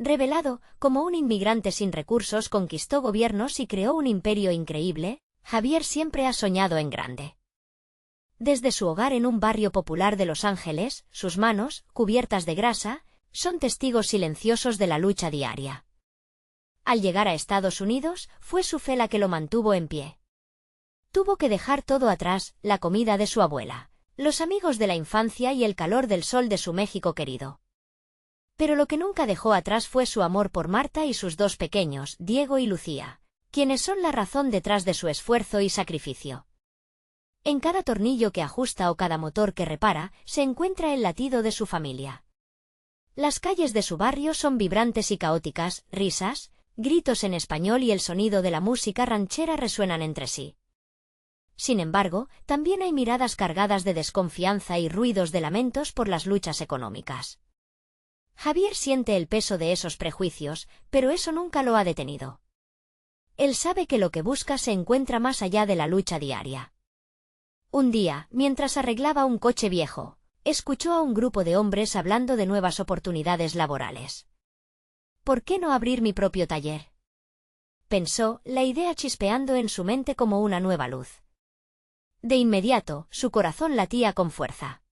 Revelado como un inmigrante sin recursos, conquistó gobiernos y creó un imperio increíble, Javier siempre ha soñado en grande. Desde su hogar en un barrio popular de Los Ángeles, sus manos, cubiertas de grasa, son testigos silenciosos de la lucha diaria. Al llegar a Estados Unidos, fue su fe la que lo mantuvo en pie. Tuvo que dejar todo atrás, la comida de su abuela, los amigos de la infancia y el calor del sol de su México querido. Pero lo que nunca dejó atrás fue su amor por Marta y sus dos pequeños, Diego y Lucía, quienes son la razón detrás de su esfuerzo y sacrificio. En cada tornillo que ajusta o cada motor que repara, se encuentra el latido de su familia. Las calles de su barrio son vibrantes y caóticas, risas, gritos en español y el sonido de la música ranchera resuenan entre sí. Sin embargo, también hay miradas cargadas de desconfianza y ruidos de lamentos por las luchas económicas. Javier siente el peso de esos prejuicios, pero eso nunca lo ha detenido. Él sabe que lo que busca se encuentra más allá de la lucha diaria. Un día, mientras arreglaba un coche viejo, escuchó a un grupo de hombres hablando de nuevas oportunidades laborales. ¿Por qué no abrir mi propio taller?, pensó, la idea chispeando en su mente como una nueva luz. De inmediato, su corazón latía con fuerza.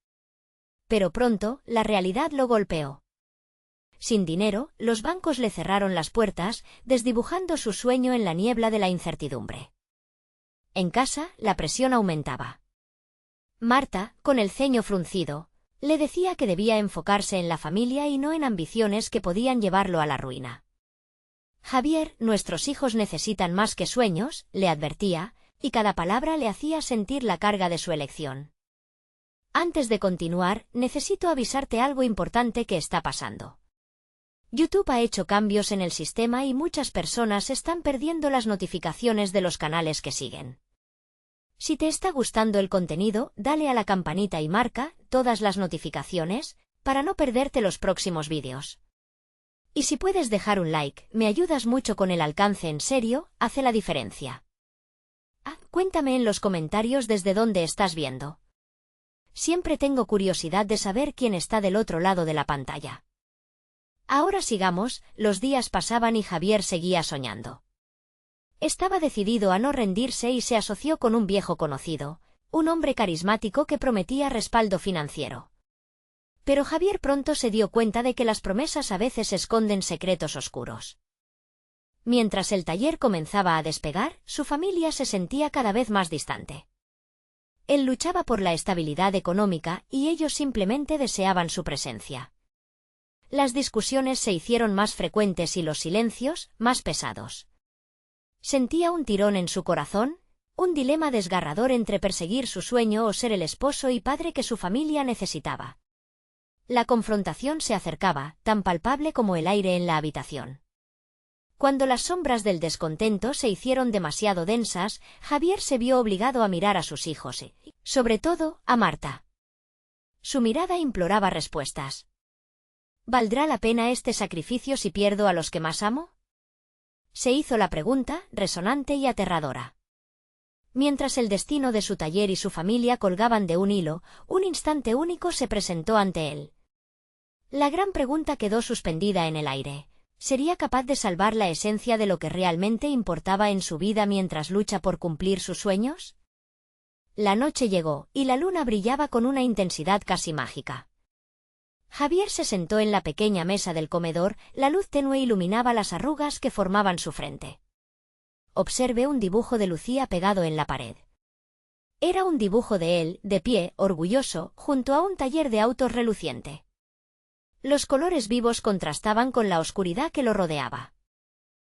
Pero pronto, la realidad lo golpeó. Sin dinero, los bancos le cerraron las puertas, desdibujando su sueño en la niebla de la incertidumbre. En casa, la presión aumentaba. Marta, con el ceño fruncido, le decía que debía enfocarse en la familia y no en ambiciones que podían llevarlo a la ruina. Javier, nuestros hijos necesitan más que sueños, le advertía, y cada palabra le hacía sentir la carga de su elección. Antes de continuar, necesito avisarte algo importante que está pasando. YouTube ha hecho cambios en el sistema y muchas personas están perdiendo las notificaciones de los canales que siguen. Si te está gustando el contenido, dale a la campanita y marca todas las notificaciones para no perderte los próximos vídeos. Y si puedes dejar un like, me ayudas mucho con el alcance, en serio, hace la diferencia. Cuéntame en los comentarios desde dónde estás viendo. Siempre tengo curiosidad de saber quién está del otro lado de la pantalla. Ahora sigamos, los días pasaban y Javier seguía soñando. Estaba decidido a no rendirse y se asoció con un viejo conocido, un hombre carismático que prometía respaldo financiero. Pero Javier pronto se dio cuenta de que las promesas a veces esconden secretos oscuros. Mientras el taller comenzaba a despegar, su familia se sentía cada vez más distante. Él luchaba por la estabilidad económica y ellos simplemente deseaban su presencia. Las discusiones se hicieron más frecuentes y los silencios, más pesados. Sentía un tirón en su corazón, un dilema desgarrador entre perseguir su sueño o ser el esposo y padre que su familia necesitaba. La confrontación se acercaba, tan palpable como el aire en la habitación. Cuando las sombras del descontento se hicieron demasiado densas, Javier se vio obligado a mirar a sus hijos y, sobre todo, a Marta. Su mirada imploraba respuestas. ¿Valdrá la pena este sacrificio si pierdo a los que más amo?, se hizo la pregunta, resonante y aterradora. Mientras el destino de su taller y su familia colgaban de un hilo, un instante único se presentó ante él. La gran pregunta quedó suspendida en el aire. ¿Sería capaz de salvar la esencia de lo que realmente importaba en su vida mientras lucha por cumplir sus sueños? La noche llegó, y la luna brillaba con una intensidad casi mágica. Javier se sentó en la pequeña mesa del comedor, la luz tenue iluminaba las arrugas que formaban su frente. Observé un dibujo de Lucía pegado en la pared. Era un dibujo de él, de pie, orgulloso, junto a un taller de autos reluciente. Los colores vivos contrastaban con la oscuridad que lo rodeaba.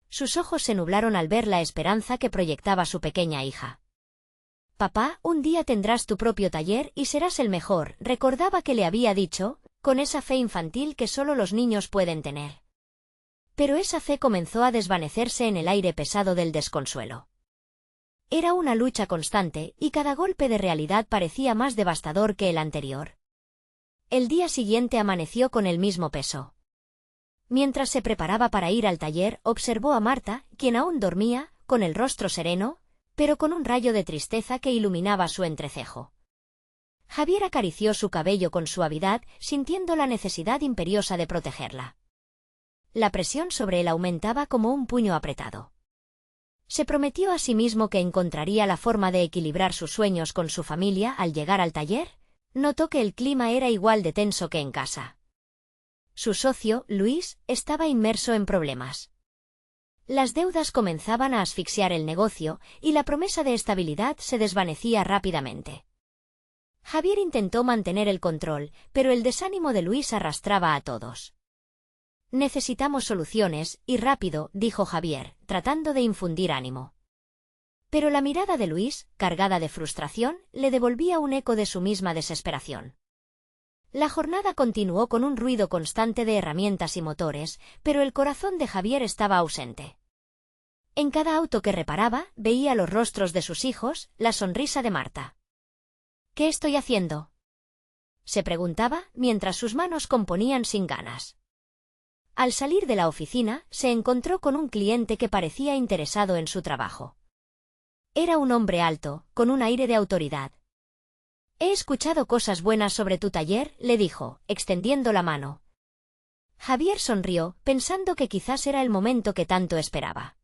Sus ojos se nublaron al ver la esperanza que proyectaba su pequeña hija. «Papá, un día tendrás tu propio taller y serás el mejor», recordaba que le había dicho, con esa fe infantil que solo los niños pueden tener. Pero esa fe comenzó a desvanecerse en el aire pesado del desconsuelo. Era una lucha constante, y cada golpe de realidad parecía más devastador que el anterior. El día siguiente amaneció con el mismo peso. Mientras se preparaba para ir al taller, observó a Marta, quien aún dormía, con el rostro sereno, pero con un rayo de tristeza que iluminaba su entrecejo. Javier acarició su cabello con suavidad, sintiendo la necesidad imperiosa de protegerla. La presión sobre él aumentaba como un puño apretado. Se prometió a sí mismo que encontraría la forma de equilibrar sus sueños con su familia. Al llegar al taller, notó que el clima era igual de tenso que en casa. Su socio, Luis, estaba inmerso en problemas. Las deudas comenzaban a asfixiar el negocio y la promesa de estabilidad se desvanecía rápidamente. Javier intentó mantener el control, pero el desánimo de Luis arrastraba a todos. Necesitamos soluciones, y rápido, dijo Javier, tratando de infundir ánimo. Pero la mirada de Luis, cargada de frustración, le devolvía un eco de su misma desesperación. La jornada continuó con un ruido constante de herramientas y motores, pero el corazón de Javier estaba ausente. En cada auto que reparaba, veía los rostros de sus hijos, la sonrisa de Marta. ¿Qué estoy haciendo?, se preguntaba, mientras sus manos componían sin ganas. Al salir de la oficina, se encontró con un cliente que parecía interesado en su trabajo. Era un hombre alto, con un aire de autoridad. «He escuchado cosas buenas sobre tu taller», le dijo, extendiendo la mano. Javier sonrió, pensando que quizás era el momento que tanto esperaba.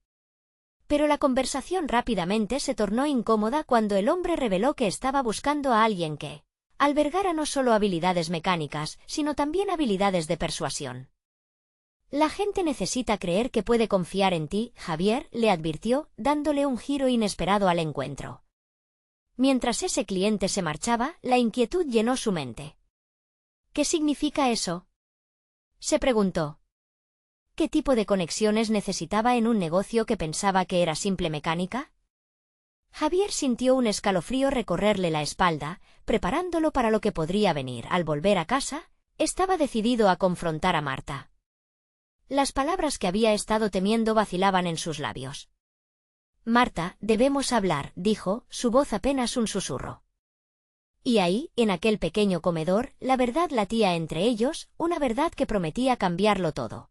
Pero la conversación rápidamente se tornó incómoda cuando el hombre reveló que estaba buscando a alguien que albergara no solo habilidades mecánicas, sino también habilidades de persuasión. «La gente necesita creer que puede confiar en ti», Javier le advirtió, dándole un giro inesperado al encuentro. Mientras ese cliente se marchaba, la inquietud llenó su mente. «¿Qué significa eso?», se preguntó. ¿Qué tipo de conexiones necesitaba en un negocio que pensaba que era simple mecánica? Javier sintió un escalofrío recorrerle la espalda, preparándolo para lo que podría venir. Al volver a casa, estaba decidido a confrontar a Marta. Las palabras que había estado temiendo vacilaban en sus labios. «Marta, debemos hablar», dijo, su voz apenas un susurro. Y ahí, en aquel pequeño comedor, la verdad latía entre ellos, una verdad que prometía cambiarlo todo.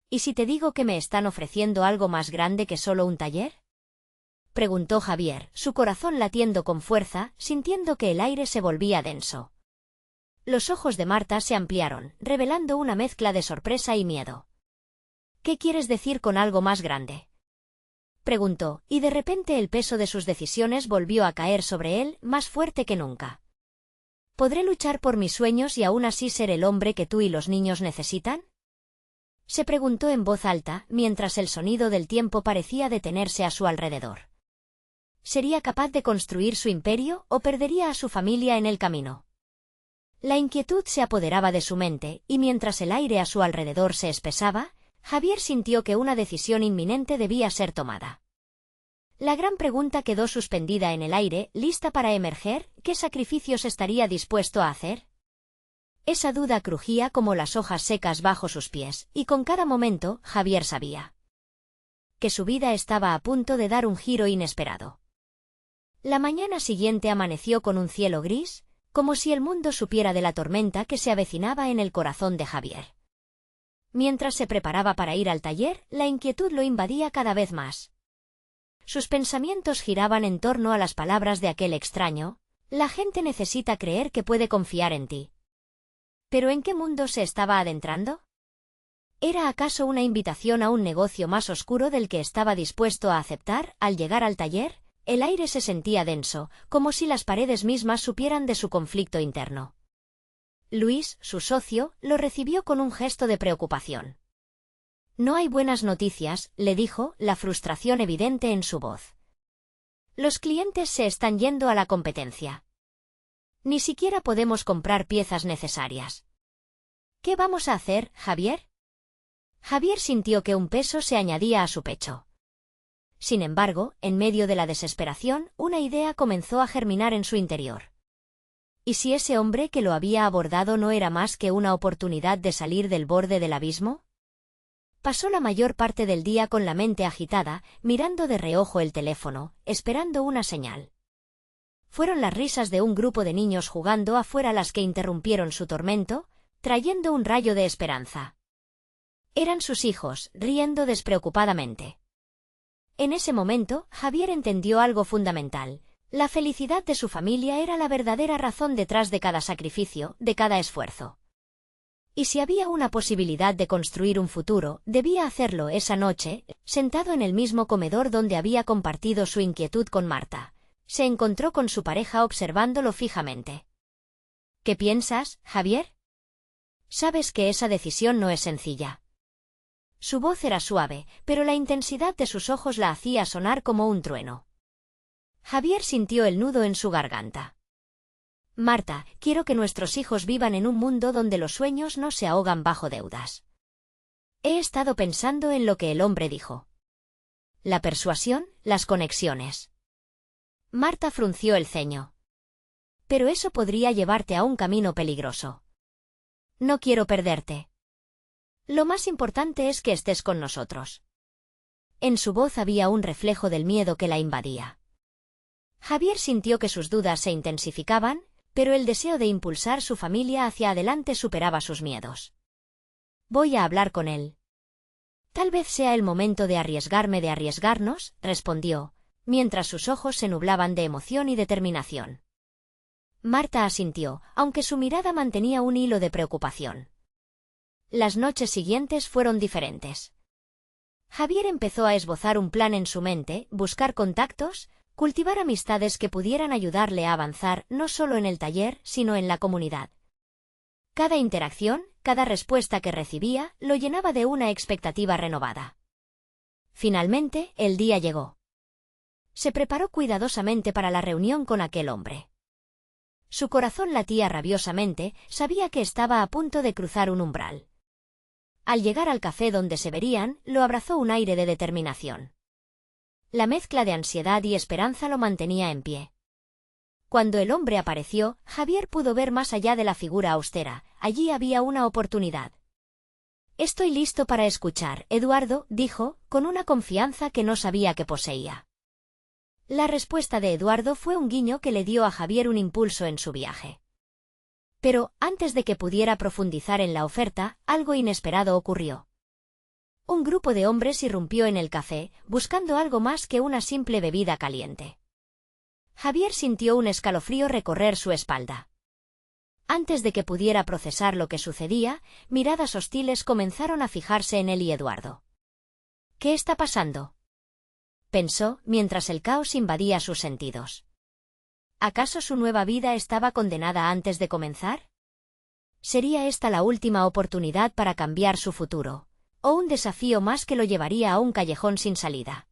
«¿Y si te digo que me están ofreciendo algo más grande que solo un taller?», preguntó Javier, su corazón latiendo con fuerza, sintiendo que el aire se volvía denso. Los ojos de Marta se ampliaron, revelando una mezcla de sorpresa y miedo. «¿Qué quieres decir con algo más grande?», preguntó, y de repente el peso de sus decisiones volvió a caer sobre él, más fuerte que nunca. «¿Podré luchar por mis sueños y aún así ser el hombre que tú y los niños necesitan?», se preguntó en voz alta, mientras el sonido del tiempo parecía detenerse a su alrededor. ¿Sería capaz de construir su imperio o perdería a su familia en el camino? La inquietud se apoderaba de su mente, y mientras el aire a su alrededor se espesaba, Javier sintió que una decisión inminente debía ser tomada. La gran pregunta quedó suspendida en el aire, lista para emerger. ¿Qué sacrificios estaría dispuesto a hacer? Esa duda crujía como las hojas secas bajo sus pies, y con cada momento, Javier sabía que su vida estaba a punto de dar un giro inesperado. La mañana siguiente amaneció con un cielo gris, como si el mundo supiera de la tormenta que se avecinaba en el corazón de Javier. Mientras se preparaba para ir al taller, la inquietud lo invadía cada vez más. Sus pensamientos giraban en torno a las palabras de aquel extraño: «La gente necesita creer que puede confiar en ti». ¿Pero en qué mundo se estaba adentrando? ¿Era acaso una invitación a un negocio más oscuro del que estaba dispuesto a aceptar? Al llegar al taller, el aire se sentía denso, como si las paredes mismas supieran de su conflicto interno. Luis, su socio, lo recibió con un gesto de preocupación. «No hay buenas noticias», le dijo, la frustración evidente en su voz. «Los clientes se están yendo a la competencia. Ni siquiera podemos comprar piezas necesarias». «¿Qué vamos a hacer, Javier?». Javier sintió que un peso se añadía a su pecho. Sin embargo, en medio de la desesperación, una idea comenzó a germinar en su interior. ¿Y si ese hombre que lo había abordado no era más que una oportunidad de salir del borde del abismo? Pasó la mayor parte del día con la mente agitada, mirando de reojo el teléfono, esperando una señal. Fueron las risas de un grupo de niños jugando afuera las que interrumpieron su tormento, trayendo un rayo de esperanza. Eran sus hijos, riendo despreocupadamente. En ese momento, Javier entendió algo fundamental. La felicidad de su familia era la verdadera razón detrás de cada sacrificio, de cada esfuerzo. Y si había una posibilidad de construir un futuro, debía hacerlo esa noche, sentado en el mismo comedor donde había compartido su inquietud con Marta. Se encontró con su pareja observándolo fijamente. ¿Qué piensas, Javier? Sabes que esa decisión no es sencilla. Su voz era suave, pero la intensidad de sus ojos la hacía sonar como un trueno. Javier sintió el nudo en su garganta. Marta, quiero que nuestros hijos vivan en un mundo donde los sueños no se ahogan bajo deudas. He estado pensando en lo que el hombre dijo. La persuasión, las conexiones. Marta frunció el ceño. Pero eso podría llevarte a un camino peligroso. No quiero perderte. Lo más importante es que estés con nosotros. En su voz había un reflejo del miedo que la invadía. Javier sintió que sus dudas se intensificaban, pero el deseo de impulsar su familia hacia adelante superaba sus miedos. Voy a hablar con él. Tal vez sea el momento de arriesgarnos, respondió, mientras sus ojos se nublaban de emoción y determinación. Marta asintió, aunque su mirada mantenía un hilo de preocupación. Las noches siguientes fueron diferentes. Javier empezó a esbozar un plan en su mente, buscar contactos, cultivar amistades que pudieran ayudarle a avanzar no solo en el taller, sino en la comunidad. Cada interacción, cada respuesta que recibía, lo llenaba de una expectativa renovada. Finalmente, el día llegó. Se preparó cuidadosamente para la reunión con aquel hombre. Su corazón latía rabiosamente, sabía que estaba a punto de cruzar un umbral. Al llegar al café donde se verían, lo abrazó un aire de determinación. La mezcla de ansiedad y esperanza lo mantenía en pie. Cuando el hombre apareció, Javier pudo ver más allá de la figura austera. Allí había una oportunidad. Estoy listo para escuchar, Eduardo, dijo, con una confianza que no sabía que poseía. La respuesta de Eduardo fue un guiño que le dio a Javier un impulso en su viaje. Pero, antes de que pudiera profundizar en la oferta, algo inesperado ocurrió. Un grupo de hombres irrumpió en el café, buscando algo más que una simple bebida caliente. Javier sintió un escalofrío recorrer su espalda. Antes de que pudiera procesar lo que sucedía, miradas hostiles comenzaron a fijarse en él y Eduardo. ¿Qué está pasando?, pensó, mientras el caos invadía sus sentidos. ¿Acaso su nueva vida estaba condenada antes de comenzar? ¿Sería esta la última oportunidad para cambiar su futuro? ¿O un desafío más que lo llevaría a un callejón sin salida?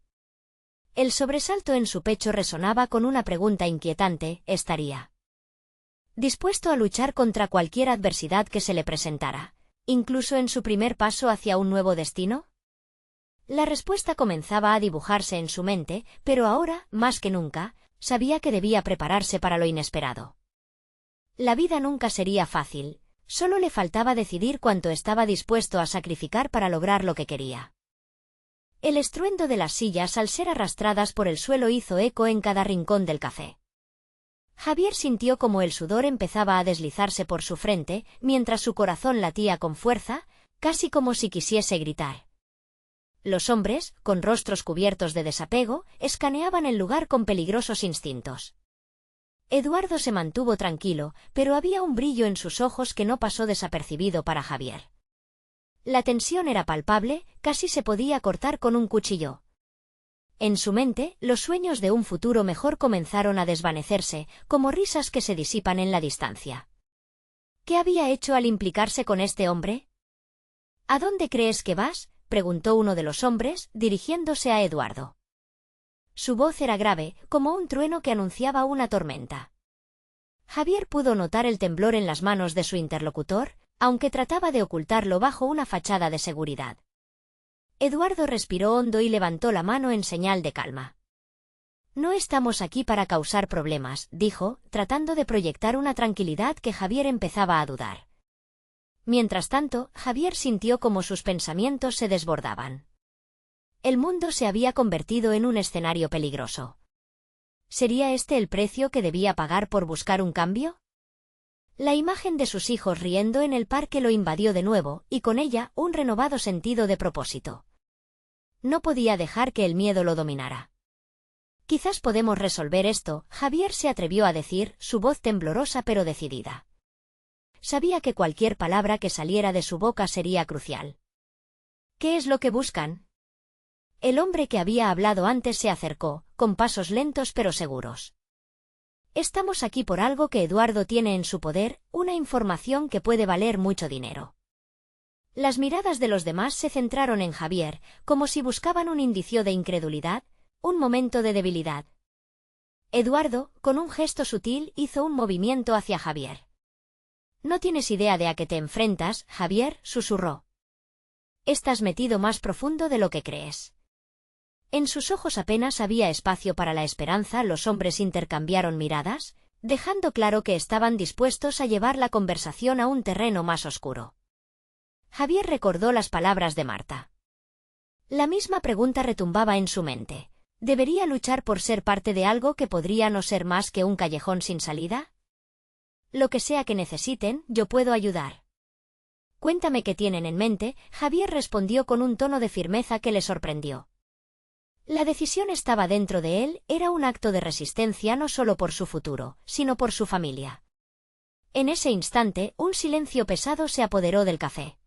El sobresalto en su pecho resonaba con una pregunta inquietante: ¿estaría dispuesto a luchar contra cualquier adversidad que se le presentara, incluso en su primer paso hacia un nuevo destino? La respuesta comenzaba a dibujarse en su mente, pero ahora, más que nunca, sabía que debía prepararse para lo inesperado. La vida nunca sería fácil. Solo le faltaba decidir cuánto estaba dispuesto a sacrificar para lograr lo que quería. El estruendo de las sillas al ser arrastradas por el suelo hizo eco en cada rincón del café. Javier sintió como el sudor empezaba a deslizarse por su frente, mientras su corazón latía con fuerza, casi como si quisiese gritar. Los hombres, con rostros cubiertos de desapego, escaneaban el lugar con peligrosos instintos. Eduardo se mantuvo tranquilo, pero había un brillo en sus ojos que no pasó desapercibido para Javier. La tensión era palpable, casi se podía cortar con un cuchillo. En su mente, los sueños de un futuro mejor comenzaron a desvanecerse, como risas que se disipan en la distancia. ¿Qué había hecho al implicarse con este hombre? ¿A dónde crees que vas?, preguntó uno de los hombres, dirigiéndose a Eduardo. Su voz era grave, como un trueno que anunciaba una tormenta. Javier pudo notar el temblor en las manos de su interlocutor, aunque trataba de ocultarlo bajo una fachada de seguridad. Eduardo respiró hondo y levantó la mano en señal de calma. No estamos aquí para causar problemas, dijo, tratando de proyectar una tranquilidad que Javier empezaba a dudar. Mientras tanto, Javier sintió como sus pensamientos se desbordaban. El mundo se había convertido en un escenario peligroso. ¿Sería este el precio que debía pagar por buscar un cambio? La imagen de sus hijos riendo en el parque lo invadió de nuevo, y con ella un renovado sentido de propósito. No podía dejar que el miedo lo dominara. Quizás podemos resolver esto, Javier se atrevió a decir, su voz temblorosa pero decidida. sabía que cualquier palabra que saliera de su boca sería crucial. ¿Qué es lo que buscan? El hombre que había hablado antes se acercó, con pasos lentos pero seguros. Estamos aquí por algo que Eduardo tiene en su poder, una información que puede valer mucho dinero. Las miradas de los demás se centraron en Javier, como si buscaban un indicio de incredulidad, un momento de debilidad. Eduardo, con un gesto sutil, hizo un movimiento hacia Javier. «No tienes idea de a qué te enfrentas, Javier», susurró. «Estás metido más profundo de lo que crees». En sus ojos apenas había espacio para la esperanza. Los hombres intercambiaron miradas, dejando claro que estaban dispuestos a llevar la conversación a un terreno más oscuro. Javier recordó las palabras de Marta. La misma pregunta retumbaba en su mente. ¿Debería luchar por ser parte de algo que podría no ser más que un callejón sin salida? Lo que sea que necesiten, yo puedo ayudar. Cuéntame qué tienen en mente, Javier respondió con un tono de firmeza que le sorprendió. La decisión estaba dentro de él, era un acto de resistencia no solo por su futuro, sino por su familia. En ese instante, un silencio pesado se apoderó del café.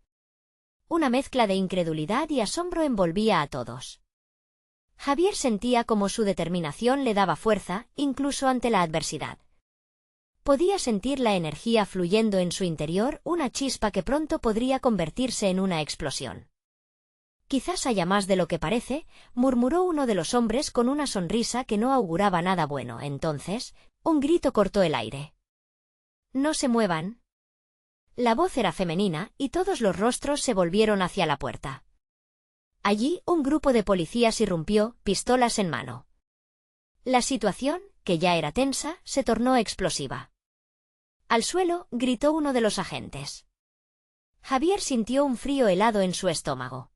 Una mezcla de incredulidad y asombro envolvía a todos. Javier sentía como su determinación le daba fuerza, incluso ante la adversidad. Podía sentir la energía fluyendo en su interior, una chispa que pronto podría convertirse en una explosión. «Quizás haya más de lo que parece», murmuró uno de los hombres con una sonrisa que no auguraba nada bueno. Entonces, un grito cortó el aire. «¡No se muevan!». La voz era femenina, y todos los rostros se volvieron hacia la puerta. Allí, un grupo de policías irrumpió, pistolas en mano. La situación, que ya era tensa, se tornó explosiva. «¡Al suelo!», gritó uno de los agentes. Javier sintió un frío helado en su estómago.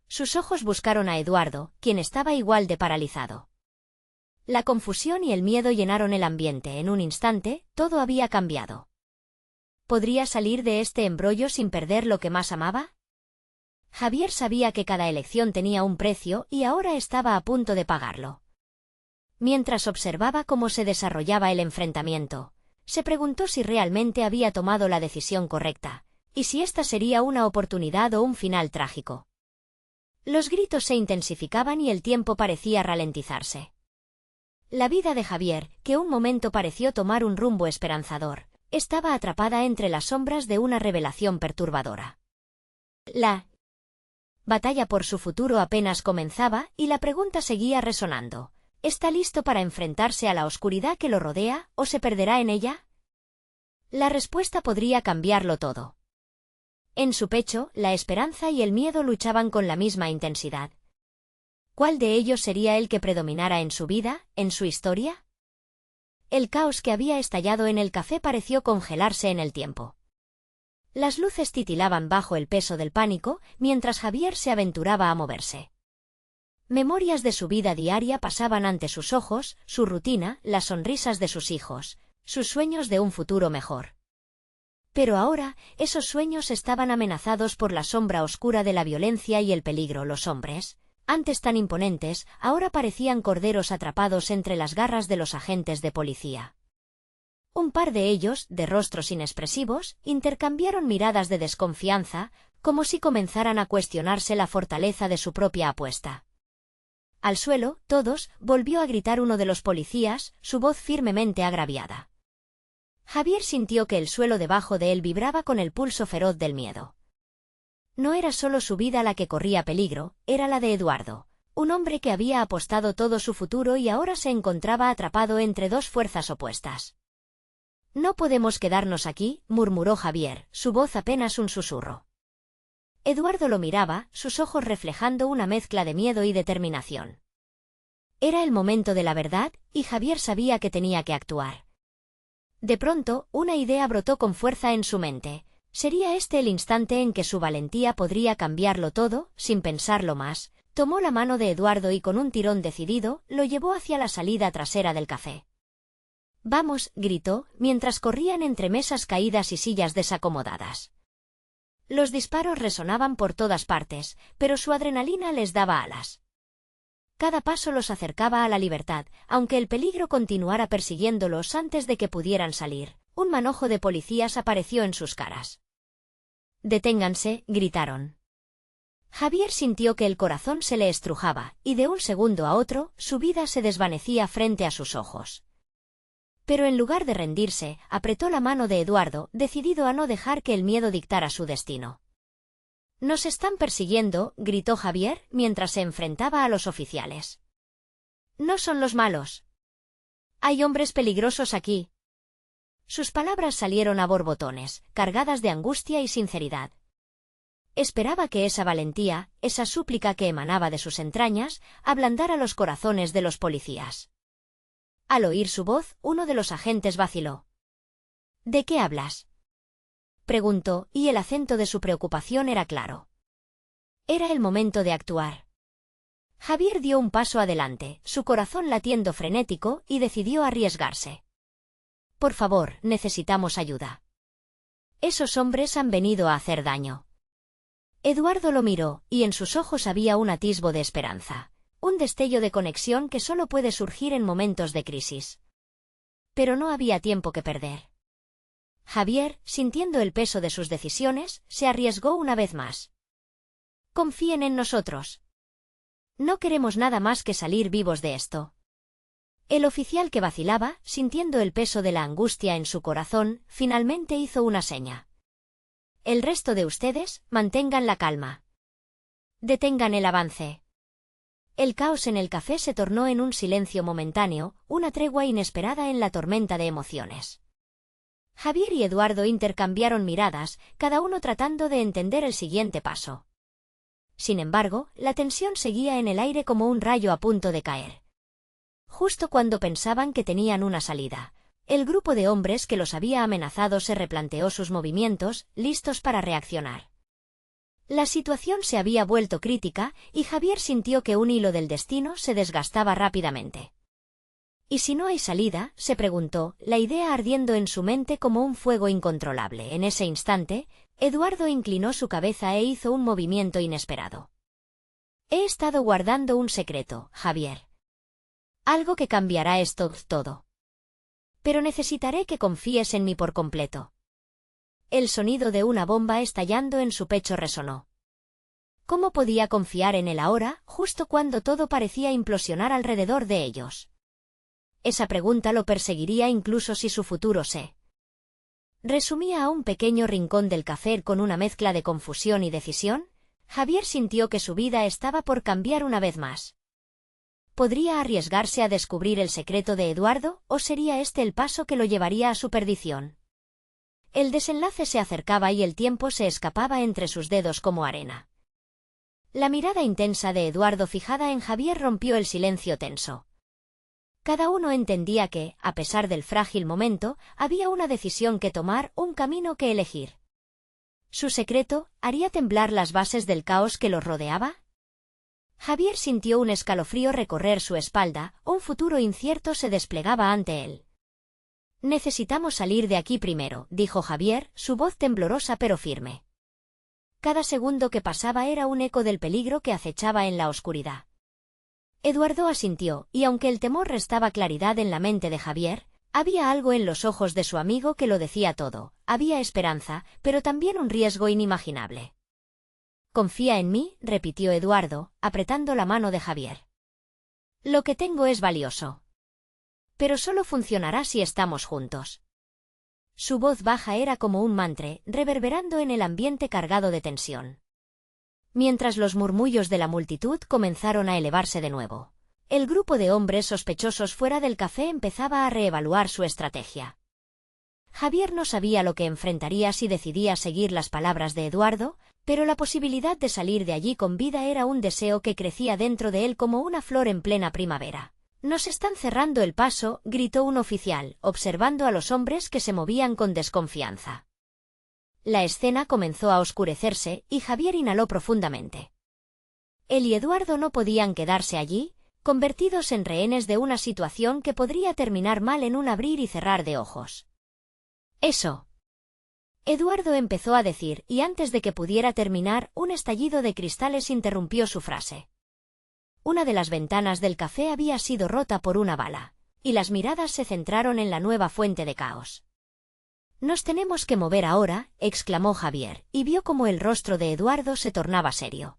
Sus ojos buscaron a Eduardo, quien estaba igual de paralizado. La confusión y el miedo llenaron el ambiente. En un instante, todo había cambiado. ¿Podría salir de este embrollo sin perder lo que más amaba? Javier sabía que cada elección tenía un precio y ahora estaba a punto de pagarlo. Mientras observaba cómo se desarrollaba el enfrentamiento, se preguntó si realmente había tomado la decisión correcta, y si esta sería una oportunidad o un final trágico. Los gritos se intensificaban y el tiempo parecía ralentizarse. La vida de Javier, que un momento pareció tomar un rumbo esperanzador, estaba atrapada entre las sombras de una revelación perturbadora. La batalla por su futuro apenas comenzaba y la pregunta seguía resonando. ¿Está listo para enfrentarse a la oscuridad que lo rodea, o se perderá en ella? La respuesta podría cambiarlo todo. En su pecho, la esperanza y el miedo luchaban con la misma intensidad. ¿Cuál de ellos sería el que predominara en su vida, en su historia? El caos que había estallado en el café pareció congelarse en el tiempo. Las luces titilaban bajo el peso del pánico, mientras Javier se aventuraba a moverse. Memorias de su vida diaria pasaban ante sus ojos, su rutina, las sonrisas de sus hijos, sus sueños de un futuro mejor. Pero ahora, esos sueños estaban amenazados por la sombra oscura de la violencia y el peligro. Los hombres, antes tan imponentes, ahora parecían corderos atrapados entre las garras de los agentes de policía. Un par de ellos, de rostros inexpresivos, intercambiaron miradas de desconfianza, como si comenzaran a cuestionarse la fortaleza de su propia apuesta. Al suelo, todos, volvió a gritar uno de los policías, su voz firmemente agraviada. Javier sintió que el suelo debajo de él vibraba con el pulso feroz del miedo. No era solo su vida la que corría peligro, era la de Eduardo, un hombre que había apostado todo su futuro y ahora se encontraba atrapado entre dos fuerzas opuestas. «No podemos quedarnos aquí», murmuró Javier, su voz apenas un susurro. Eduardo lo miraba, sus ojos reflejando una mezcla de miedo y determinación. Era el momento de la verdad, y Javier sabía que tenía que actuar. De pronto, una idea brotó con fuerza en su mente. ¿Sería este el instante en que su valentía podría cambiarlo todo? Sin pensarlo más, tomó la mano de Eduardo y con un tirón decidido, lo llevó hacia la salida trasera del café. «¡Vamos!», gritó, mientras corrían entre mesas caídas y sillas desacomodadas. Los disparos resonaban por todas partes, pero su adrenalina les daba alas. Cada paso los acercaba a la libertad, aunque el peligro continuara persiguiéndolos antes de que pudieran salir. un manojo de policías apareció en sus caras. «Deténganse», gritaron. Javier sintió que el corazón se le estrujaba, y de un segundo a otro, su vida se desvanecía frente a sus ojos. Pero en lugar de rendirse, apretó la mano de Eduardo, decidido a no dejar que el miedo dictara su destino. «Nos están persiguiendo», gritó Javier, mientras se enfrentaba a los oficiales. «No son los malos. Hay hombres peligrosos aquí». Sus palabras salieron a borbotones, cargadas de angustia y sinceridad. Esperaba que esa valentía, esa súplica que emanaba de sus entrañas, ablandara los corazones de los policías. Al oír su voz, uno de los agentes vaciló. «¿De qué hablas?», preguntó, y el acento de su preocupación era claro. Era el momento de actuar. Javier dio un paso adelante, su corazón latiendo frenético, y decidió arriesgarse. «Por favor, necesitamos ayuda. Esos hombres han venido a hacer daño». Eduardo lo miró, y en sus ojos había un atisbo de esperanza, un destello de conexión que solo puede surgir en momentos de crisis. Pero no había tiempo que perder. Javier, sintiendo el peso de sus decisiones, se arriesgó una vez más. «Confíen en nosotros. No queremos nada más que salir vivos de esto». El oficial que vacilaba, sintiendo el peso de la angustia en su corazón, finalmente hizo una seña. «El resto de ustedes, mantengan la calma. Detengan el avance». El caos en el café se tornó en un silencio momentáneo, una tregua inesperada en la tormenta de emociones. Javier y Eduardo intercambiaron miradas, cada uno tratando de entender el siguiente paso. Sin embargo, la tensión seguía en el aire como un rayo a punto de caer. Justo cuando pensaban que tenían una salida, el grupo de hombres que los había amenazado se replanteó sus movimientos, listos para reaccionar. La situación se había vuelto crítica, y Javier sintió que un hilo del destino se desgastaba rápidamente. «¿Y si no hay salida?», se preguntó, la idea ardiendo en su mente como un fuego incontrolable. En ese instante, Eduardo inclinó su cabeza e hizo un movimiento inesperado. «He estado guardando un secreto, Javier. Algo que cambiará esto todo. Pero necesitaré que confíes en mí por completo». El sonido de una bomba estallando en su pecho resonó. ¿Cómo podía confiar en él ahora, justo cuando todo parecía implosionar alrededor de ellos? Esa pregunta lo perseguiría incluso si su futuro se resumía a un pequeño rincón del café con una mezcla de confusión y decisión. Javier sintió que su vida estaba por cambiar una vez más. ¿Podría arriesgarse a descubrir el secreto de Eduardo, o sería este el paso que lo llevaría a su perdición? El desenlace se acercaba y el tiempo se escapaba entre sus dedos como arena. La mirada intensa de Eduardo fijada en Javier rompió el silencio tenso. Cada uno entendía que, a pesar del frágil momento, había una decisión que tomar, un camino que elegir. ¿Su secreto haría temblar las bases del caos que los rodeaba? Javier sintió un escalofrío recorrer su espalda, un futuro incierto se desplegaba ante él. «Necesitamos salir de aquí primero», dijo Javier, su voz temblorosa pero firme. Cada segundo que pasaba era un eco del peligro que acechaba en la oscuridad. Eduardo asintió, y aunque el temor restaba claridad en la mente de Javier, había algo en los ojos de su amigo que lo decía todo. Había esperanza, pero también un riesgo inimaginable. «Confía en mí», repitió Eduardo, apretando la mano de Javier. «Lo que tengo es valioso. Pero solo funcionará si estamos juntos». Su voz baja era como un mantra, reverberando en el ambiente cargado de tensión. Mientras los murmullos de la multitud comenzaron a elevarse de nuevo, el grupo de hombres sospechosos fuera del café empezaba a reevaluar su estrategia. Javier no sabía lo que enfrentaría si decidía seguir las palabras de Eduardo, pero la posibilidad de salir de allí con vida era un deseo que crecía dentro de él como una flor en plena primavera. «Nos están cerrando el paso», gritó un oficial, observando a los hombres que se movían con desconfianza. La escena comenzó a oscurecerse, y Javier inhaló profundamente. Él y Eduardo no podían quedarse allí, convertidos en rehenes de una situación que podría terminar mal en un abrir y cerrar de ojos. «Eso». Eduardo empezó a decir, y antes de que pudiera terminar, un estallido de cristales interrumpió su frase. Una de las ventanas del café había sido rota por una bala, y las miradas se centraron en la nueva fuente de caos. Nos tenemos que mover ahora, exclamó Javier, y vio cómo el rostro de Eduardo se tornaba serio.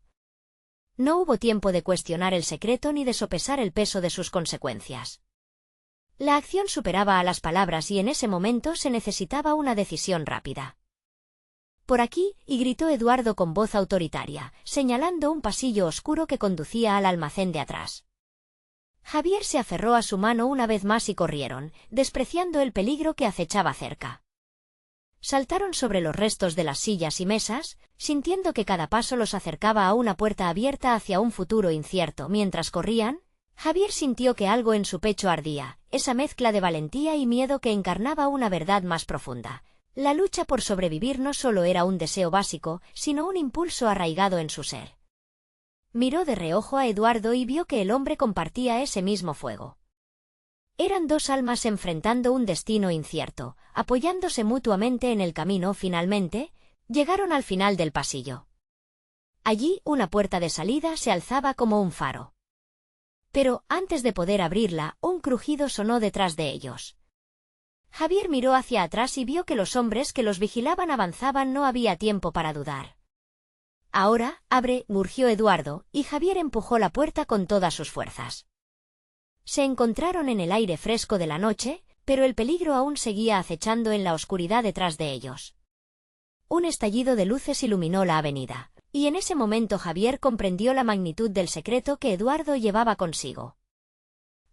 No hubo tiempo de cuestionar el secreto ni de sopesar el peso de sus consecuencias. La acción superaba a las palabras y en ese momento se necesitaba una decisión rápida. «Por aquí», y gritó Eduardo con voz autoritaria, señalando un pasillo oscuro que conducía al almacén de atrás. Javier se aferró a su mano una vez más y corrieron, despreciando el peligro que acechaba cerca. Saltaron sobre los restos de las sillas y mesas, sintiendo que cada paso los acercaba a una puerta abierta hacia un futuro incierto. Mientras corrían, Javier sintió que algo en su pecho ardía, esa mezcla de valentía y miedo que encarnaba una verdad más profunda. La lucha por sobrevivir no solo era un deseo básico, sino un impulso arraigado en su ser. Miró de reojo a Eduardo y vio que el hombre compartía ese mismo fuego. Eran dos almas enfrentando un destino incierto, apoyándose mutuamente en el camino. Finalmente, llegaron al final del pasillo. Allí, una puerta de salida se alzaba como un faro. Pero, antes de poder abrirla, un crujido sonó detrás de ellos. Javier miró hacia atrás y vio que los hombres que los vigilaban avanzaban. No había tiempo para dudar. «Ahora, abre», urgió Eduardo, y Javier empujó la puerta con todas sus fuerzas. Se encontraron en el aire fresco de la noche, pero el peligro aún seguía acechando en la oscuridad detrás de ellos. Un estallido de luces iluminó la avenida, y en ese momento Javier comprendió la magnitud del secreto que Eduardo llevaba consigo.